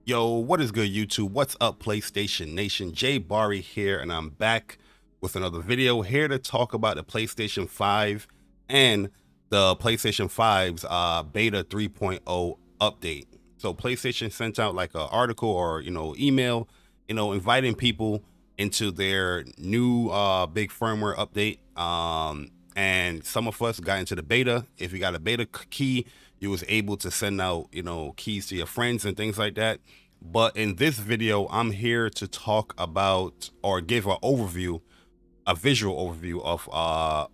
Yo, what is good, YouTube? What's up, PlayStation Nation? Jay Bari here, and I'm back with another video here to talk about the PlayStation 5 and the PlayStation 5's beta 3.0 update. So PlayStation sent out like an article or email, inviting people into their new big firmware update. And some of us got into the beta. If you got a beta key, you was able to send out keys to your friends and things like that. But in this video, I'm here to talk about or give an overview, a visual overview of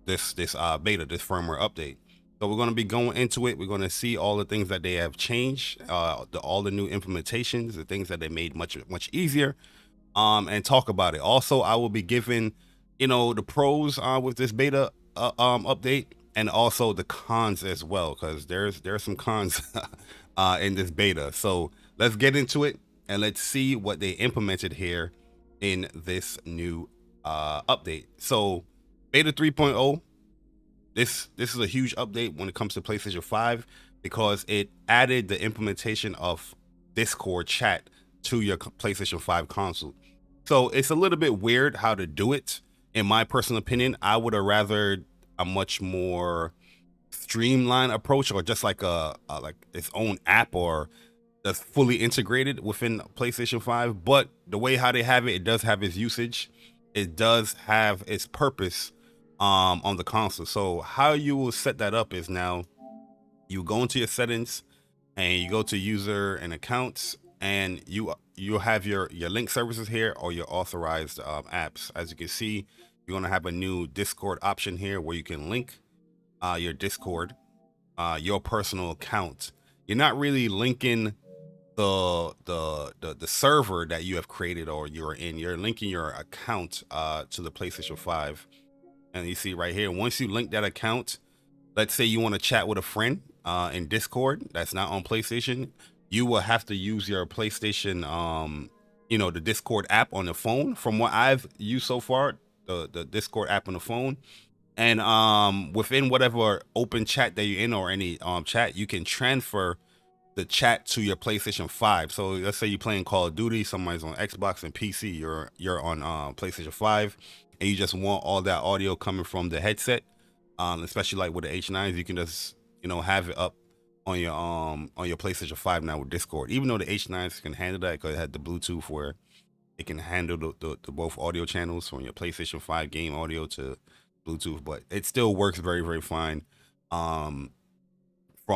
this beta, this firmware update. So we're going to be going into it. We're going to see all the things that they have changed, all the new implementations, the things that they made much easier, and talk about it. Also, I will be giving the pros with this beta update, and also the cons as well, because there's some cons in this beta. So let's get into it and let's see what they implemented here in this new update. So beta 3.0, this is a huge update when it comes to PlayStation 5 because it added the implementation of Discord chat to your PlayStation 5 console. So it's a little bit weird how to do it. In my personal opinion, I would have rather a much more streamlined approach, or just like like its own app, or that's fully integrated within PlayStation 5. But the way how they have it, it does have its usage. It does have its purpose on the console. So how you will set that up is, now you go into your settings and you go to user and accounts, and you'll have your link services here, or your authorized apps. As you can see, you're going to have a new Discord option here where you can link your Discord, your personal account. You're not really linking the server that you have created or you're in. You're linking your account to the PlayStation 5. And you see right here, once you link that account, let's say you want to chat with a friend in Discord that's not on PlayStation, you will have to use your PlayStation, the Discord app on the phone. From what I've used so far, the Discord app on the phone, and within whatever open chat that you're in, or any chat, you can transfer the chat to your PlayStation 5. So let's say you're playing Call of Duty, somebody's on Xbox and PC, you're on PlayStation 5, and you just want all that audio coming from the headset, especially like with the H9s, you can just have it up on your PlayStation 5 now with Discord. Even though the H9s can handle that because it had the Bluetooth where it can handle the both audio channels from your PlayStation 5 game audio to Bluetooth, but it still works very fine. From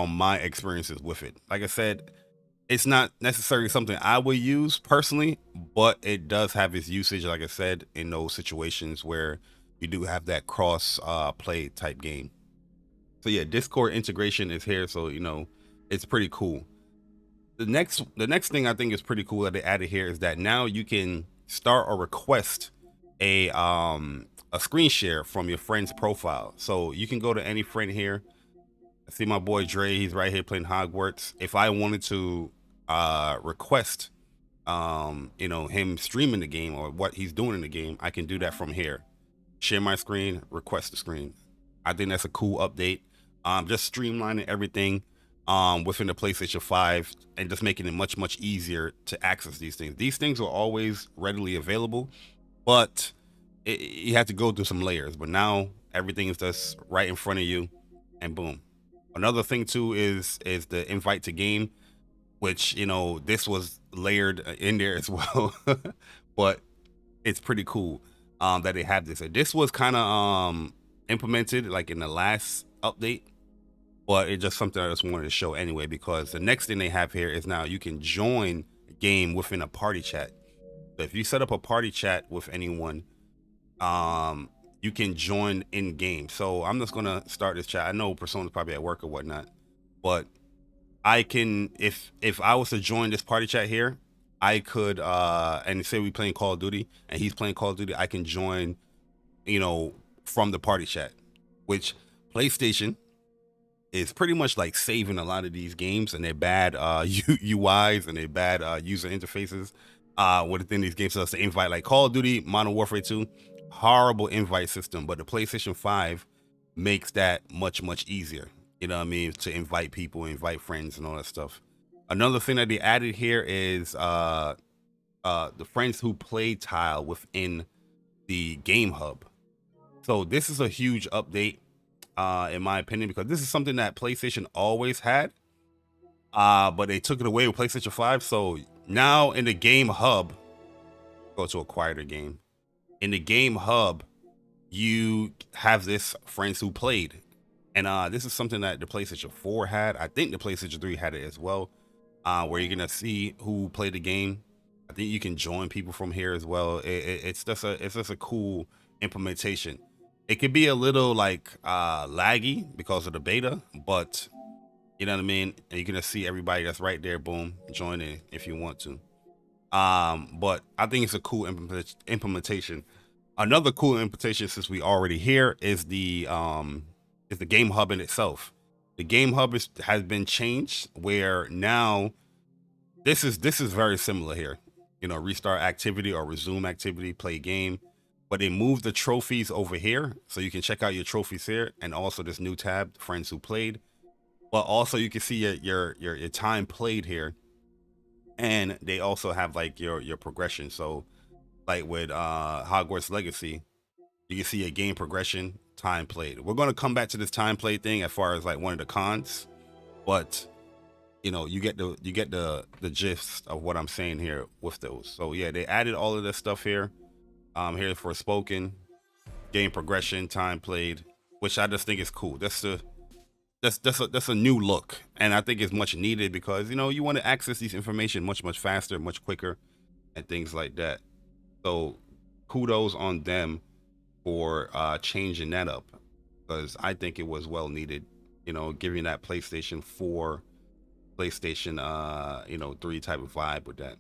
my experiences with it, like I said, it's not necessarily something I would use personally, but it does have its usage, like I said, in those situations where you do have that cross play type game. So yeah, Discord integration is here, so it's pretty cool. The next thing I think is pretty cool that they added here is that now you can start or request a screen share from your friend's profile. So you can go to any friend here. I see my boy Dre, he's right here playing Hogwarts. If I wanted to request him streaming the game or what he's doing in the game, I can do that from here. Share my screen, request the screen. I think that's a cool update. Just streamlining everything within the PlayStation 5 and just making it much easier to access these things. These things are always readily available, but you have to go through some layers. But now everything is just right in front of you, and boom. Another thing too is the invite to game, which this was layered in there as well, but it's pretty cool that they have this. This was kind of implemented like in the last update, but it's just something I just wanted to show anyway, because the next thing they have here is now you can join a game within a party chat. So if you set up a party chat with anyone, you can join in game. So I'm just gonna start this chat. I know Persona's probably at work or whatnot, but I can, if I was to join this party chat here, I could and say we playing Call of Duty and he's playing Call of Duty, I can join from the party chat, which PlayStation is pretty much like saving a lot of these games and their bad UIs and their bad user interfaces within these games. So it's to invite, like Call of Duty Modern Warfare 2, horrible invite system, but the PlayStation 5 makes that much easier. You know what I mean? To invite people, invite friends and all that stuff. Another thing that they added here is the friends who play tile within the game hub. So this is a huge update, in my opinion, because this is something that PlayStation always had, but they took it away with PlayStation 5. So now in the game hub, go to acquire the game. In the game hub, you have this friends who played, and this is something that the PlayStation 4 had. I think the PlayStation 3 had it as well, where you're gonna see who played the game. I think you can join people from here as well. It's just a cool implementation. It could be a little like laggy because of the beta, but you know what I mean. And you're gonna see everybody that's right there. Boom, join in if you want to. But I think it's a cool implementation. Another cool implementation, since we already here, is the game hub in itself. The game hub has been changed, where now this is very similar here. You know, restart activity or resume activity, play game. But they moved the trophies over here, so you can check out your trophies here, and also this new tab, friends who played. But also you can see your time played here, and they also have like your progression. So like with Hogwarts Legacy, you can see a game progression, time played. We're going to come back to this time played thing as far as like one of the cons, but you know, you get the gist of what I'm saying here with those. So yeah, they added all of this stuff here. Here for spoken, game progression, time played, which I just think is cool. That's a new look, and I think it's much needed because, you know, you want to access these information much faster, much quicker, and things like that. So kudos on them for changing that up, because I think it was well needed. You know, giving that PlayStation 4, PlayStation 3 type of vibe with that.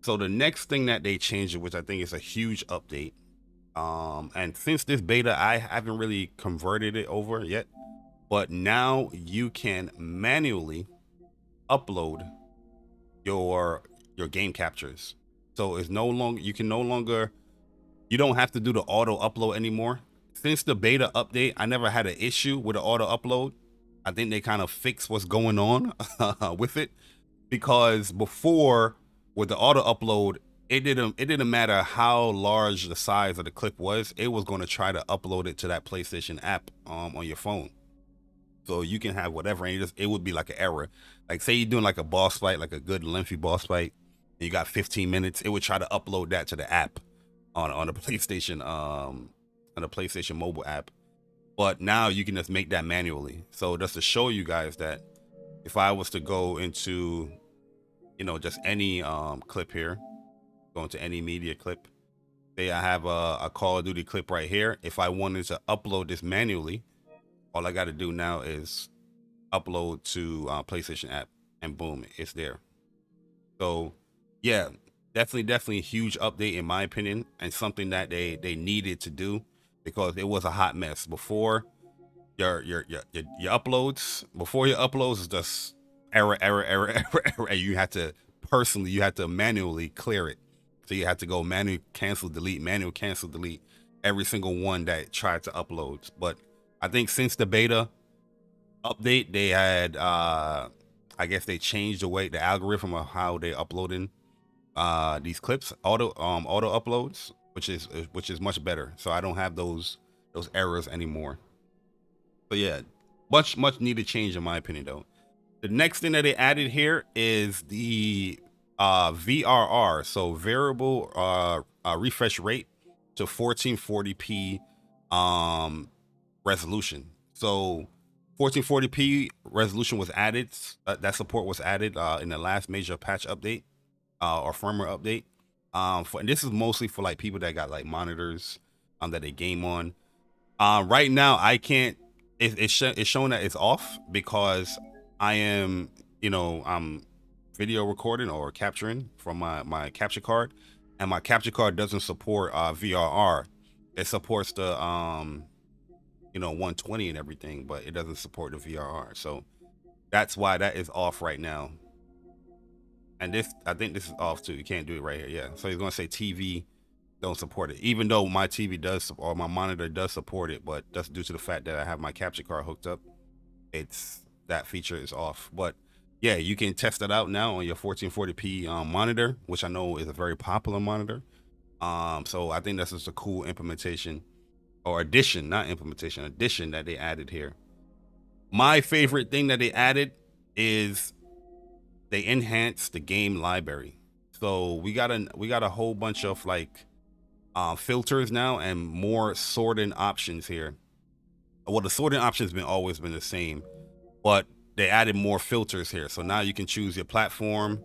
So the next thing that they changed, which I think is a huge update, and since this beta, I haven't really converted it over yet, but now you can manually upload your game captures. So it's no longer you don't have to do the auto upload anymore. Since the beta update, I never had an issue with the auto upload. I think they kind of fixed what's going on with it, because before with the auto upload, it didn't matter how large the size of the clip was, it was going to try to upload it to that PlayStation app on your phone. So you can have whatever, and it would be like an error. Like say you're doing like a boss fight, like a good lengthy boss fight, and you got 15 minutes, it would try to upload that to the app on the PlayStation on the PlayStation mobile app. But now you can just make that manually. So just to show you guys that if I was to go into, you know, just any clip here, go into any media clip, say I have a Call of Duty clip right here. If I wanted to upload this manually, all I got to do now is upload to PlayStation app, and boom, it's there. So yeah, definitely a huge update in my opinion, and something that they needed to do, because it was a hot mess before. Your uploads, before your uploads is just error, and you had to manually clear it. So you had to go manual cancel delete every single one that tried to upload. But I think since the beta update, they had I guess they changed the algorithm of how they uploading these clips, auto uploads, which is much better. So I don't have those errors anymore. So yeah, much needed change in my opinion though. The next thing that they added here is the VRR, so variable refresh rate to 1440p resolution. So 1440p resolution was added. That support was added in the last major patch update or firmware update. And this is mostly for like people that got like monitors that they game on. Right now, I can't. It's showing that it's off because I am, I'm video recording or capturing from my capture card, and my capture card doesn't support VRR. It supports the 120 and everything, but it doesn't support the VRR. So that's why that is off right now. And I think this is off too. You can't do it right here. Yeah. So he's gonna say TV don't support it, even though my TV does, or my monitor does support it, but that's due to the fact that I have my capture card hooked up. It's that feature is off. But yeah, you can test it out now on your 1440p monitor, which I know is a very popular monitor. So I think that's just a cool implementation or addition, not implementation, addition that they added here. My favorite thing that they added is they enhanced the game library. So we got a whole bunch of like filters now and more sorting options here. Well, the sorting options been always been the same, but they added more filters here. So now you can choose your platform,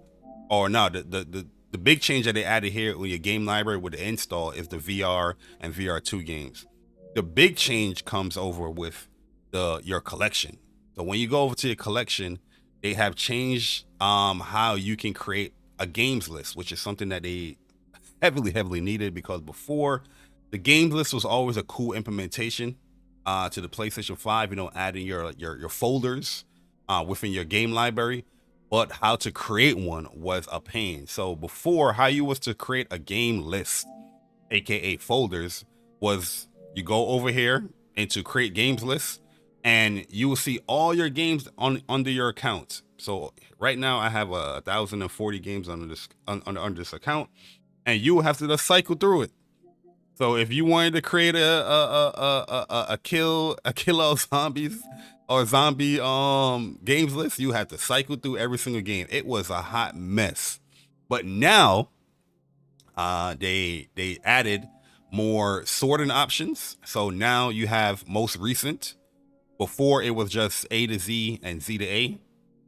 or no, the big change that they added here with your game library with the install is the VR and VR2 games. The big change comes over with your collection. So when you go over to your collection, they have changed how you can create a games list, which is something that they heavily needed, because before the games list was always a cool implementation to the PlayStation 5, you know, adding your folders within your game library, but how to create one was a pain. So before, how you was to create a game list, aka folders, was you go over here into create games list and you will see all your games under your account. So right now I have 1,040 games under this account, and you will have to just cycle through it. So if you wanted to create a kill of zombies or zombie games list, you had to cycle through every single game. It was a hot mess. But now they added more sorting options. So now you have most recent. Before it was just A to Z and Z to A.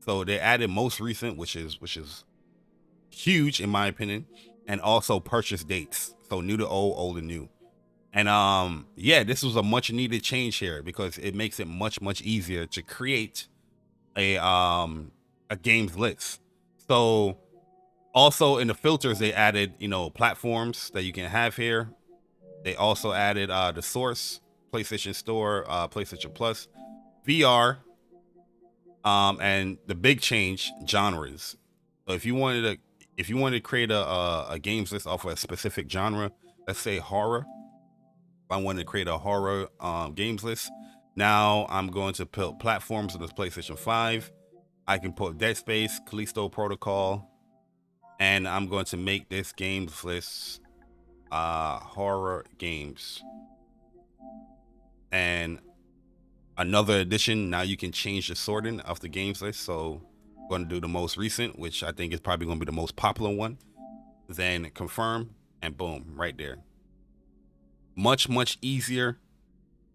So they added most recent, which is huge in my opinion, and also purchase dates. So new to old to new. And yeah, this was a much needed change here because it makes it much easier to create a games list. So also in the filters they added, you know, platforms that you can have here. They also added the source, PlayStation Store, PlayStation Plus, VR, and the big change, genres. So if you wanted to create a games list off of a specific genre, let's say horror. If I wanted to create a horror games list, now I'm going to put platforms on the PlayStation 5. I can put Dead Space, Callisto Protocol, and I'm going to make this games list horror games. And another addition, now you can change the sorting of the games list. So I'm going to do the most recent, which I think is probably going to be the most popular one. Then confirm, and boom, right there. Much easier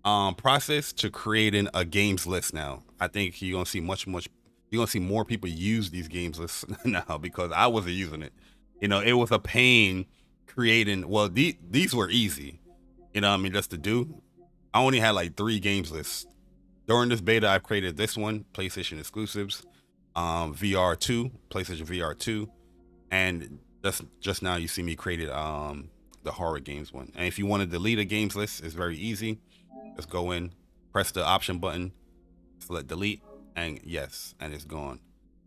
process to creating a games list now. I think you're gonna see you're gonna see more people use these games lists now, because I wasn't using it. You know, it was a pain creating. Well, these were easy, you know what I mean, just to do. I only had like 3 games lists during this beta. I've created this one, PlayStation exclusives, VR2, PlayStation VR2, and just now you see me created the horror games one. And if you want to delete a games list, it's very easy. Just go in, press the option button, select delete, and yes, and it's gone.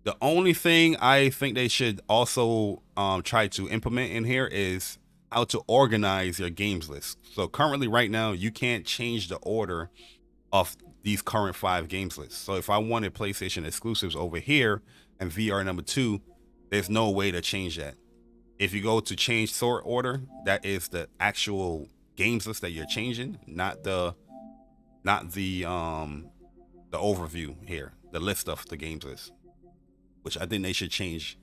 The only thing I think they should also try to implement in here is how to organize your games list. So currently right now, you can't change the order of these current 5 games lists. So if I wanted PlayStation exclusives over here and VR number 2, there's no way to change that. If you go to change sort order, that is the actual games list that you're changing, not the overview here, the list of the games list, which I think they should change.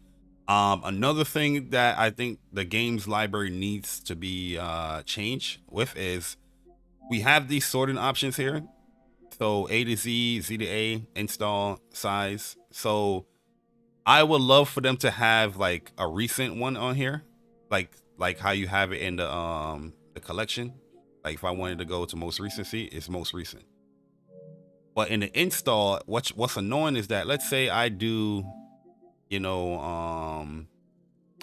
Another thing that I think the games library needs to be changed with is we have these sorting options here. So A to Z, Z to A, install, size. So I would love for them to have like a recent one on here, like how you have it in the collection. Like if I wanted to go to most recency, it's most recent. But in the install, what's annoying is that, let's say I do, you know,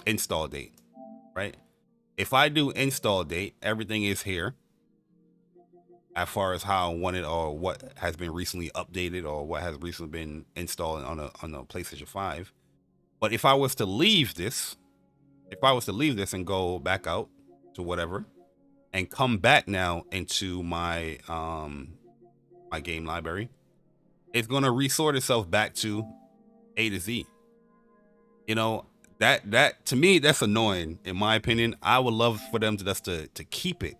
install date, right? If I do install date, everything is here as far as how I want it, or what has been recently updated, or what has recently been installed on a PlayStation 5. But if I was to leave this, and go back out to whatever and come back now into my my game library, it's going to resort itself back to A to Z. You know, that to me, that's annoying in my opinion. I would love for them to just to keep it.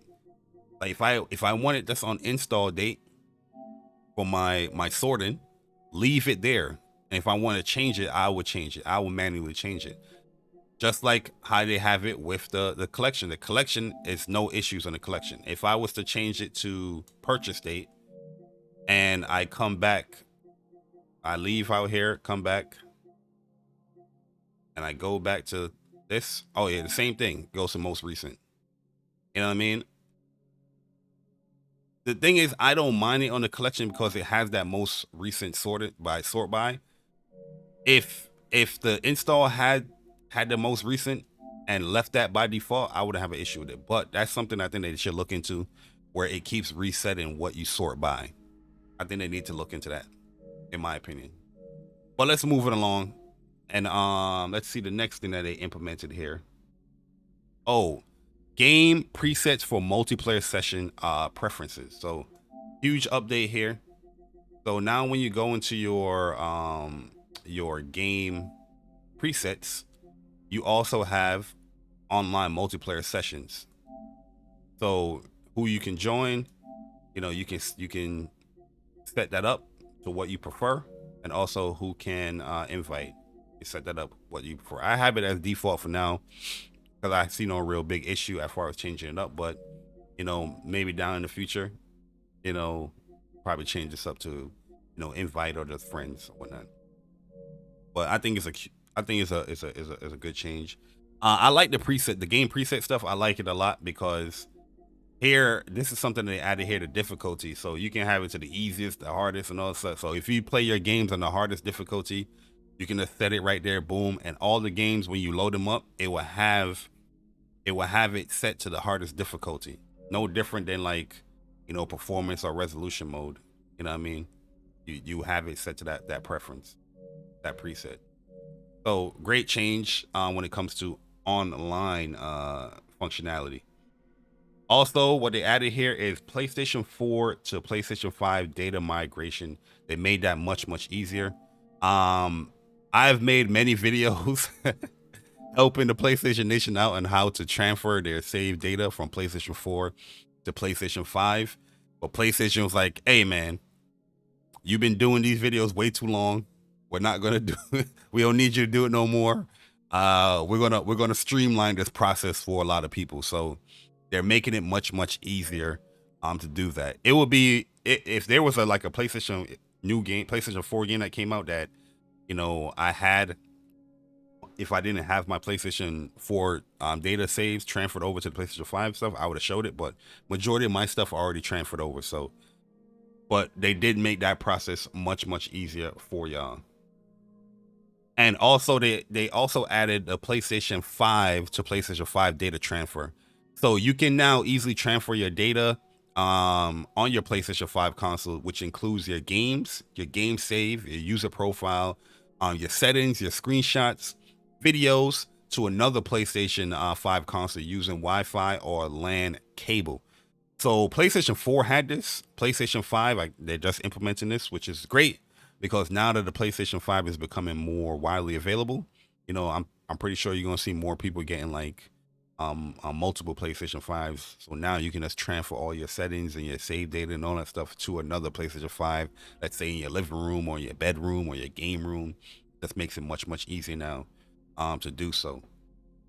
Like if I want it just on install date for my sorting, leave it there. And if I want to change it, I would change it. I will manually change it. Just like how they have it with the collection. The collection is no issues on the collection. If I was to change it to purchase date and I come back, I leave out here, come back, and I go back to this. Oh yeah, the same thing goes to most recent. You know what I mean? The thing is, I don't mind it on the collection because it has that most recent sorted by sort by. If the install had the most recent and left that by default, I wouldn't have an issue with it. But that's something I think they should look into, where it keeps resetting what you sort by. I think they need to look into that, in my opinion. But let's move it along, and let's see the next thing that they implemented here. Oh, game presets for multiplayer session preferences. So huge update here. So now when you go into your game presets, you also have online multiplayer sessions. So who you can join, you can set that up to what you prefer, and also who can invite. You set that up what you prefer. I have it as default for now because I see no real big issue as far as changing it up. But maybe down in the future, you know, probably change this up to invite or just friends or whatnot. But I think it's a good change. I like the game preset stuff. I like it a lot because here, this is something they added here, the difficulty. So you can have it to the easiest, the hardest, and all that stuff. So if you play your games on the hardest difficulty, you can just set it right there, boom. And all the games, when you load them up, it will have it set to the hardest difficulty. No different than like, performance or resolution mode. You know what I mean? You have it set to that preference, that preset. So great change when it comes to online functionality. Also, what they added here is PlayStation 4 to PlayStation 5 data migration. They made that much easier. Um, I've made many videos helping the PlayStation Nation out on how to transfer their saved data from PlayStation 4 to PlayStation 5. But PlayStation was like, "Hey man, you've been doing these videos way too long. We're not gonna do it. We don't need you to do it no more. We're gonna streamline this process for a lot of people." So they're making it much easier to do that. It would be if there was like a PlayStation new game, PlayStation 4 game that came out that I had, if I didn't have my PlayStation 4 data saves transferred over to the PlayStation 5 stuff, I would have showed it. But majority of my stuff already transferred over. So, but they did make that process much easier for y'all. And also they also added the PlayStation 5 to PlayStation 5 data transfer. So you can now easily transfer your data on your PlayStation 5 console, which includes your games, your game save, your user profile, your settings, your screenshots, videos to another PlayStation 5 console using Wi-Fi or LAN cable. So PlayStation 4 had this. PlayStation 5, they're just implementing this, which is great because now that the PlayStation 5 is becoming more widely available, I'm pretty sure you're gonna see more people getting like multiple PlayStation 5s. So now you can just transfer all your settings and your save data and all that stuff to another PlayStation 5, let's say in your living room or your bedroom or your game room. That makes it much easier now to do so.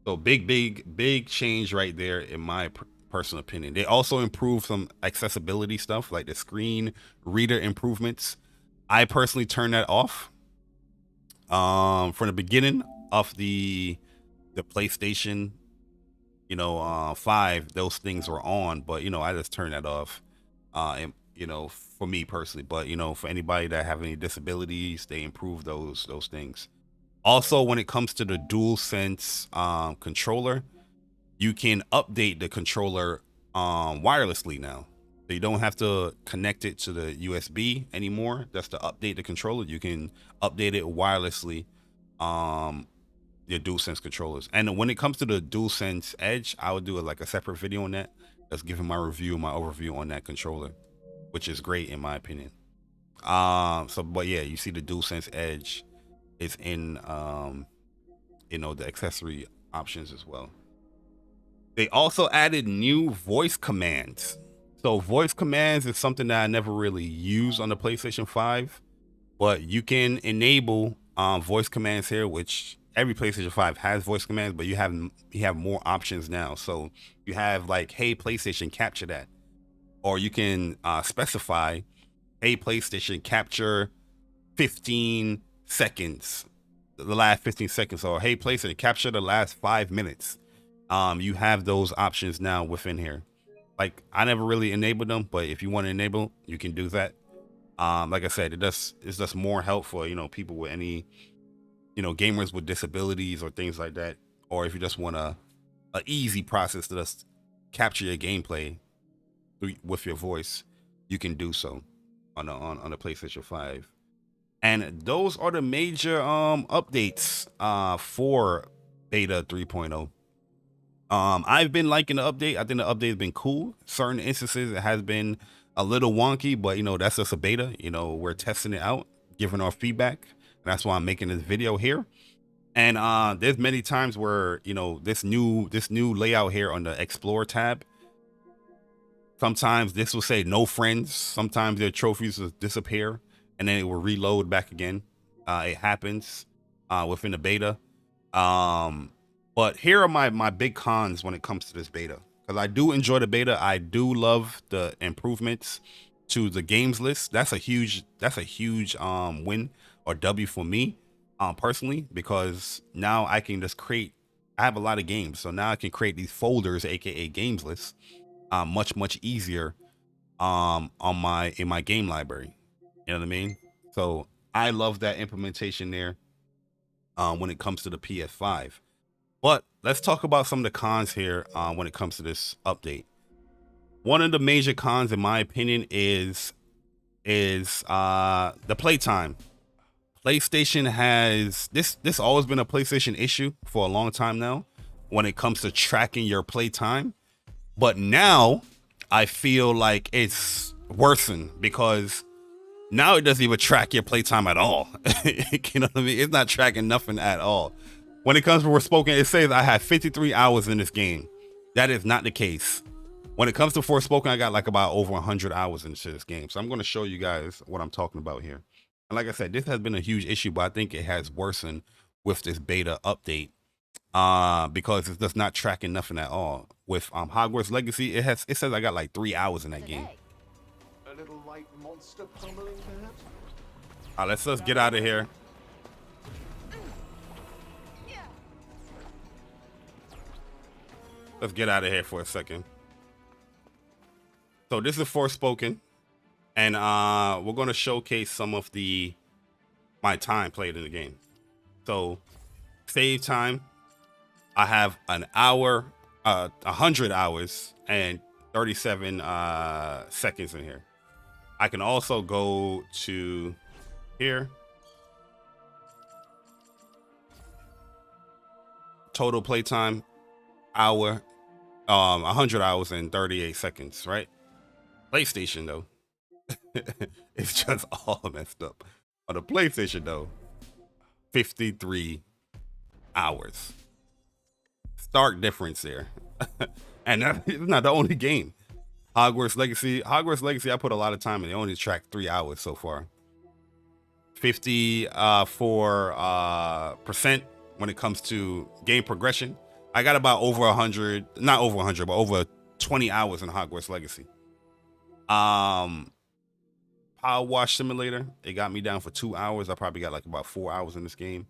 So big change right there in my personal opinion. They also improved some accessibility stuff like the screen reader improvements. I personally turned that off from the beginning of the PlayStation, 5. Those things were on, but I just turned that off. And for me personally, but for anybody that have any disabilities, they improve those things. Also, when it comes to the DualSense controller, you can update the controller wirelessly now. So you don't have to connect it to the USB anymore. That's to update the controller. You can update it wirelessly. Your DualSense controllers. And when it comes to the DualSense Edge, I would do like a separate video on that. That's giving my overview on that controller, which is great in my opinion. But yeah, you see the DualSense Edge is in the accessory options as well. They also added new voice commands. So voice commands is something that I never really used on the PlayStation 5, but you can enable voice commands here, which every PlayStation 5 has voice commands, but you have more options now. So you have like, hey, PlayStation, capture that. Or you can specify, hey, PlayStation, capture 15 seconds, the last 15 seconds, or hey, PlayStation, capture the last 5 minutes. You have those options now within here. Like, I never really enabled them, but if you want to enable, you can do that. Like I said, it's just more helpful, people with any, gamers with disabilities or things like that, or if you just want a easy process to just capture your gameplay with your voice, you can do so on the PlayStation 5. And those are the major updates for beta 3.0. I've been liking the update. I think the update has been cool. Certain instances it has been a little wonky, but that's just a beta. We're testing it out, giving our feedback. And that's why I'm making this video here. And there's many times where this new layout here on the Explore tab. Sometimes this will say no friends. Sometimes their trophies will disappear, and then it will reload back again. It happens within the beta. But here are my big cons when it comes to this beta, because I do enjoy the beta. I do love the improvements to the games list. That's a huge win or W for me personally, because now I can just create. I have a lot of games, so now I can create these folders, aka games lists, much easier in my game library. You know what I mean? So I love that implementation there when it comes to the PS5. But let's talk about some of the cons here when it comes to this update. One of the major cons, in my opinion, is the playtime. PlayStation has this always been a PlayStation issue for a long time now when it comes to tracking your playtime. But now I feel like it's worsened, because now it doesn't even track your playtime at all. You know what I mean? It's not tracking nothing at all. When it comes to Forspoken, it says I have 53 hours in this game. That is not the case. When it comes to Forspoken, I got like about over 100 hours into this game. So I'm going to show you guys what I'm talking about here. And like I said, this has been a huge issue, but I think it has worsened with this beta update because it's just not tracking nothing at all. With Hogwarts Legacy, it says I got like 3 hours in that game. A little light monster pummeling, perhaps? Let's just get out of here. Let's get out of here for a second. So this is Forspoken, and we're going to showcase some of my time played in the game. So save time, I have an hour, 100 hours and 37 seconds in here. I can also go to here, total playtime, hour, 100 hours and 38 seconds, right? PlayStation though, it's just all messed up. On the PlayStation though, 53 hours. Stark difference there. And that's not the only game. Hogwarts Legacy, I put a lot of time in. They only tracked 3 hours so far. 54% when it comes to game progression. I got about over 100, not over 100, but over 20 hours in Hogwarts Legacy. Power Wash Simulator, it got me down for 2 hours. I probably got like about 4 hours in this game.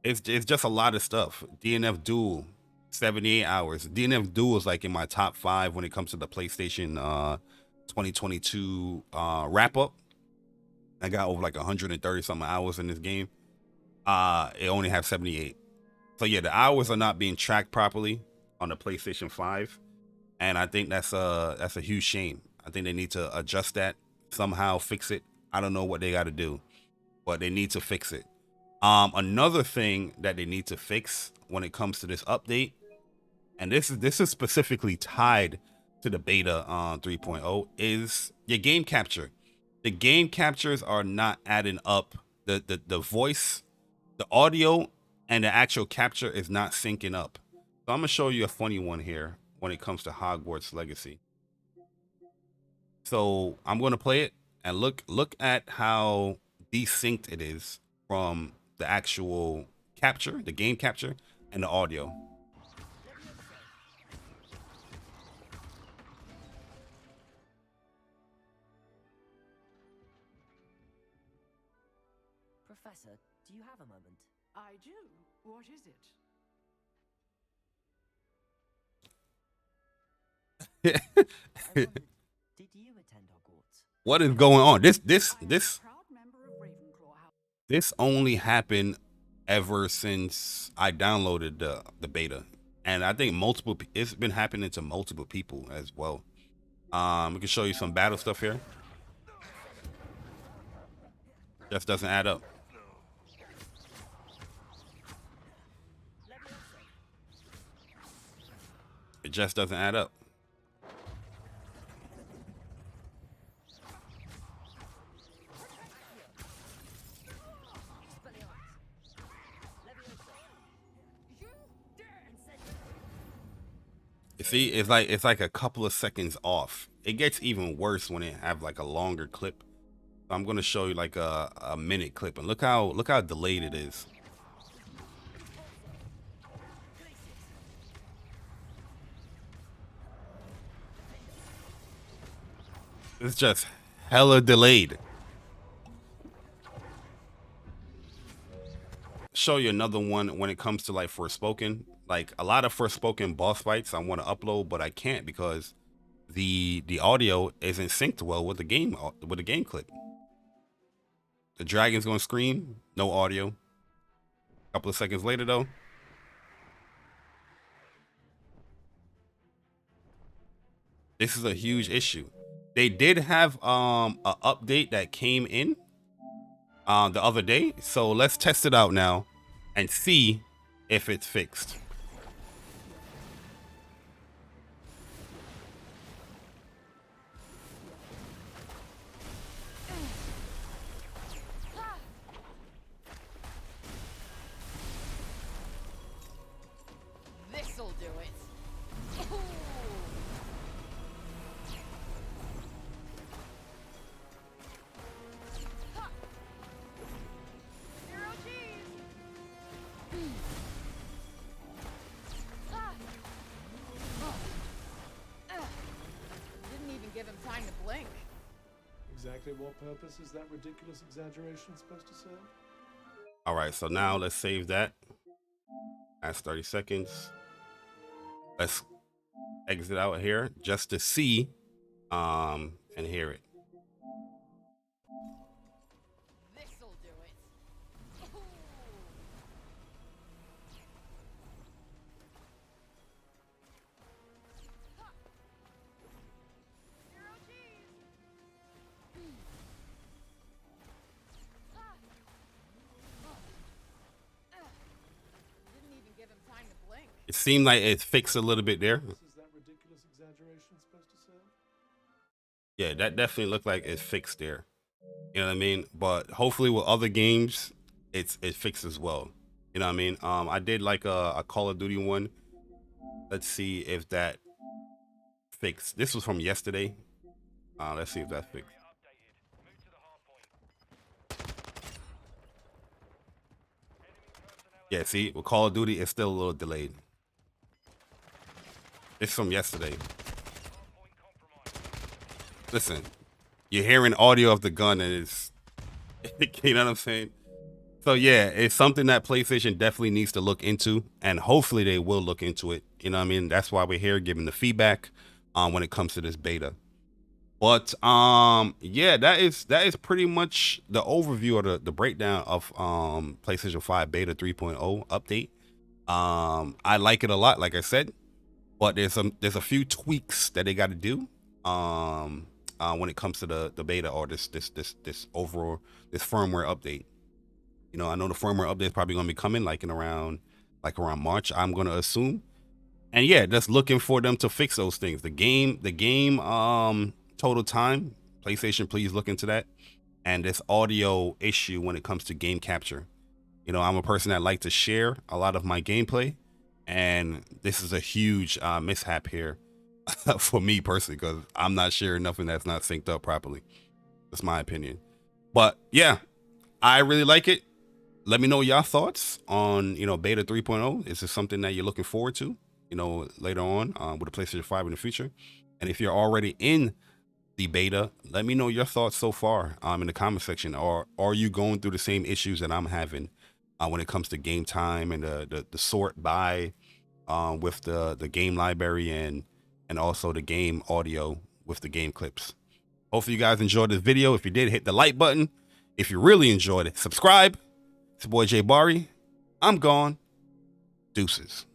It's just a lot of stuff. DNF Duel, 78 hours. DNF Duel is like in my top 5 when it comes to the PlayStation 2022 wrap up. I got over like 130 something hours in this game. It only has 78. So yeah, the hours are not being tracked properly on the PlayStation 5, and I think that's a huge shame. I think they need to adjust that, somehow fix it. I don't know what they got to do, but they need to fix it. Another thing that they need to fix when it comes to this update, and this is specifically tied to the beta 3.0, is your game capture. The game captures are not adding up. The voice, the audio and the actual capture is not syncing up. So I'm gonna show you a funny one here when it comes to Hogwarts Legacy. So I'm gonna play it and look at how desynced it is from the actual capture, the game capture, and the audio. Professor, do you have a moment? I do. What is it? I wondered, did you attend Hogwarts? What is going on? I am a proud member of Ravenclaw House. This only happened ever since I downloaded the beta, and I think it's been happening to multiple people as well. We can show you some battle stuff here. Just doesn't add up. It just doesn't add up. You see, it's like a couple of seconds off. It gets even worse when it have like a longer clip. So I'm gonna show you like a minute clip, and look how delayed it is. It's just hella delayed. Show you another one when it comes to like Forspoken. Like a lot of Forspoken boss fights I want to upload, but I can't because the audio isn't synced well with the game clip. The dragon's gonna scream, no audio. A couple of seconds later though. This is a huge issue. They did have an update that came in the other day, so let's test it out now and see if it's fixed. This'll do it. Zero cheese. Didn't even give him time to blink. Exactly what purpose is that ridiculous exaggeration supposed to serve? All right, so now let's save that. That's 30 seconds. Let's exit out here just to see and hear it. This'll do it. Zero cheese. Didn't even give him time to blink. It seemed like it fixed a little bit there. Is that ridiculous exaggeration supposed to serve? Yeah, that definitely looked like it fixed there. You know what I mean? But hopefully with other games, it fixed as well. You know what I mean? I did like a Call of Duty one. Let's see if that fixed. This was from yesterday. Let's see if that fixed. Yeah, see, with Call of Duty, it's still a little delayed. It's from yesterday. Listen, you're hearing audio of the gun and it's, you know what I'm saying? So yeah, it's something that PlayStation definitely needs to look into, and hopefully they will look into it. You know what I mean? That's why we're here giving the feedback when it comes to this beta. But yeah, that is pretty much the overview or the breakdown of PlayStation 5 Beta 3.0 update. I like it a lot, like I said, but there's a few tweaks that they got to do when it comes to the beta or this overall firmware update. You know, I know the firmware update is probably going to be coming like around March, I'm going to assume. And yeah, just looking for them to fix those things. The game total time, PlayStation, please look into that. And this audio issue when it comes to game capture. You know, I'm a person that like to share a lot of my gameplay, and this is a huge mishap here for me personally, because I'm not sharing nothing that's not synced up properly. That's my opinion. But yeah, I really like it. Let me know your thoughts on, you know, beta 3.0. Is this something that you're looking forward to, you know, later on with the PlayStation 5 in the future? And if you're already in the beta, let me know your thoughts so far in the comment section. Or are you going through the same issues that I'm having when it comes to game time and the sort by with the game library and also the game audio with the game clips? Hopefully you guys enjoyed this video. If you did, hit the like button. If you really enjoyed it, subscribe. It's your boy Jay Bari. I'm gone. Deuces.